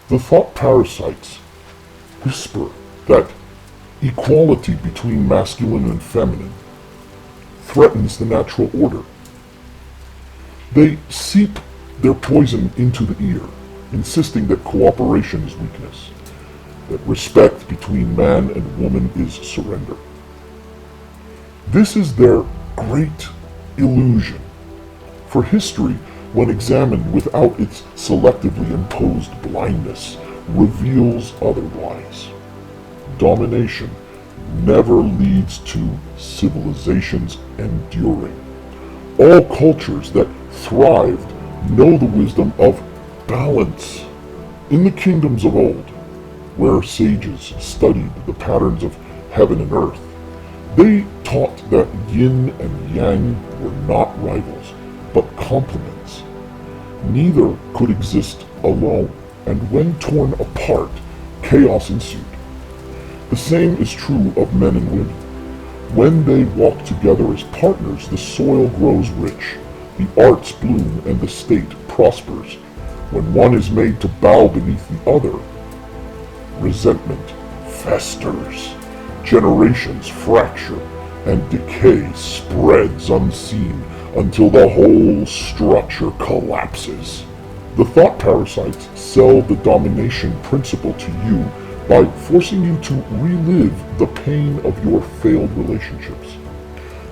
The thought parasites whisper that equality between masculine and feminine threatens the natural order. They seep their poison into the ear, insisting that cooperation is weakness, that respect between man and woman is surrender. This is their great illusion, for history, when examined without its selectively imposed blindness, reveals otherwise. Domination never leads to civilizations enduring. All cultures that thrived know the wisdom of balance. In the kingdoms of old, where sages studied the patterns of heaven and earth, they taught that yin and yang were not rivals, but complements. Neither could exist alone, and when torn apart, chaos ensued. The same is true of men and women. When they walk together as partners, the soil grows rich, the arts bloom, and the state prospers. When one is made to bow beneath the other, resentment festers, generations fracture, and decay spreads unseen until the whole structure collapses. The thought parasites sell the domination principle to you by forcing you to relive the pain of your failed relationships.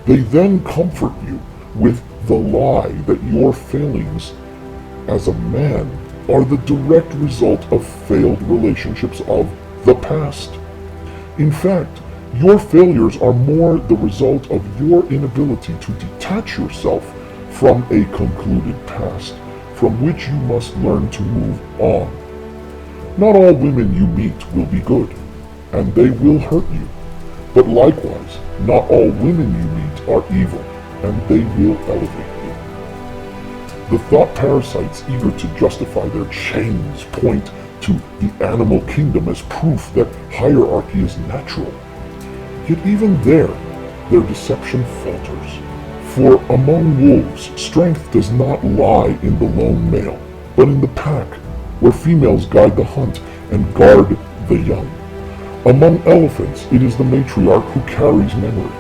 They then comfort you with the lie that your failings as a man are the direct result of failed relationships of the past. In fact, your failures are more the result of your inability to detach yourself from a concluded past, from which you must learn to move on. Not all women you meet will be good, and they will hurt you. But likewise, not all women you meet are evil, and they will elevate you. The thought parasites eager to justify their chains point to the animal kingdom as proof that hierarchy is natural. Yet even there, their deception falters. For among wolves, strength does not lie in the lone male, but in the pack, where females guide the hunt and guard the young. Among elephants, it is the matriarch who carries memory,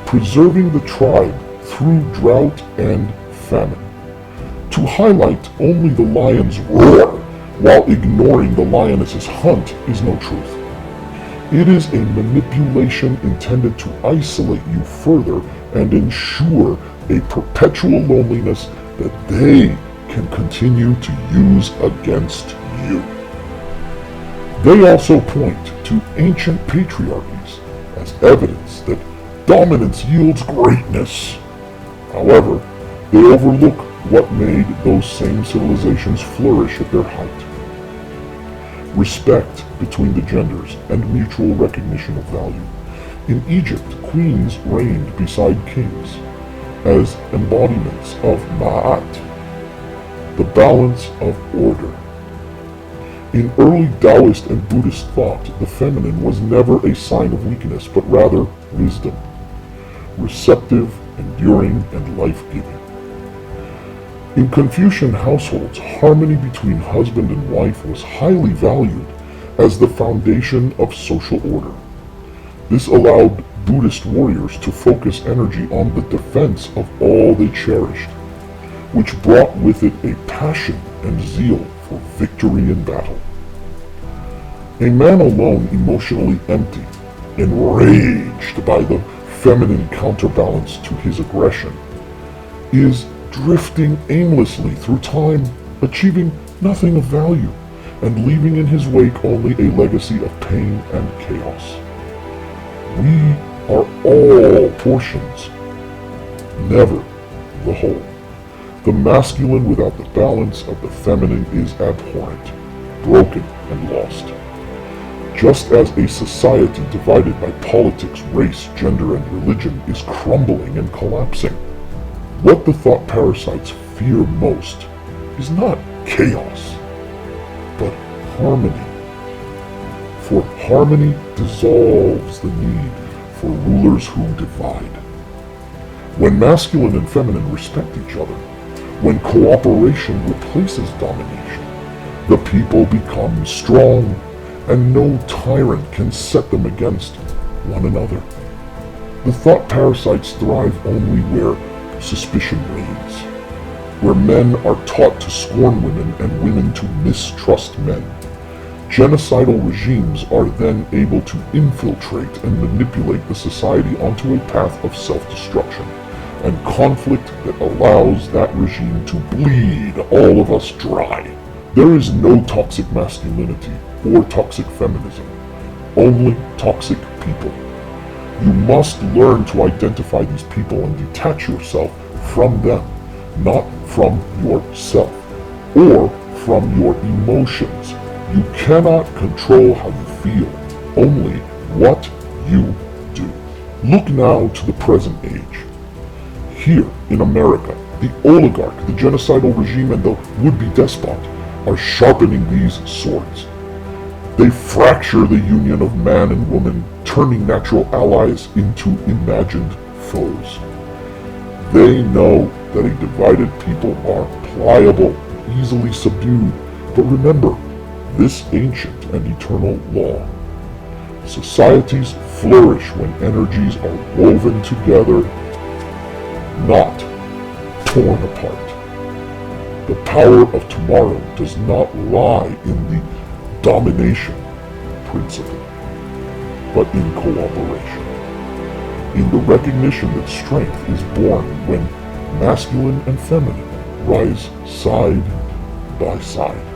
preserving the tribe through drought and famine. To highlight only the lion's roar while ignoring the lioness's hunt is no truth. It is a manipulation intended to isolate you further and ensure a perpetual loneliness that they can continue to use against you. They also point to ancient patriarchies as evidence that dominance yields greatness. However, they overlook what made those same civilizations flourish at their height. Respect between the genders and mutual recognition of value. In Egypt, queens reigned beside kings as embodiments of Ma'at, the balance of order. In early Taoist and Buddhist thought, the feminine was never a sign of weakness, but rather wisdom, receptive, enduring, and life-giving. In Confucian households, harmony between husband and wife was highly valued as the foundation of social order. This allowed Buddhist warriors to focus energy on the defense of all they cherished, which brought with it a passion and zeal for victory in battle. A man alone, emotionally empty, enraged by the feminine counterbalance to his aggression, is drifting aimlessly through time, achieving nothing of value, and leaving in his wake only a legacy of pain and chaos. We are all portions, never the whole. The masculine without the balance of the feminine is abhorrent, broken, and lost. Just as a society divided by politics, race, gender, and religion is crumbling and collapsing, what the thought parasites fear most is not chaos, but harmony. For harmony dissolves the need for rulers who divide. When masculine and feminine respect each other, when cooperation replaces domination, The people become strong, and no tyrant can set them against one another. The thought parasites thrive only where suspicion reigns, where men are taught to scorn women and women to mistrust men. Genocidal regimes are then able to infiltrate and manipulate the society onto a path of self-destruction and conflict that allows that regime to bleed all of us dry. There is no toxic masculinity or toxic feminism, only toxic people. You must learn to identify these people and detach yourself from them, not from yourself or from your emotions. You cannot control how you feel, only what you do. Look now to the present age. Here in America, the oligarch, the genocidal regime, and the would-be despot are sharpening these swords. They fracture the union of man and woman, turning natural allies into imagined foes. They know that a divided people are pliable, easily subdued, but remember this ancient and eternal law. Societies flourish when energies are woven together, not torn apart. The power of tomorrow does not lie in the domination principle, but in cooperation, in the recognition that strength is born when masculine and feminine rise side by side.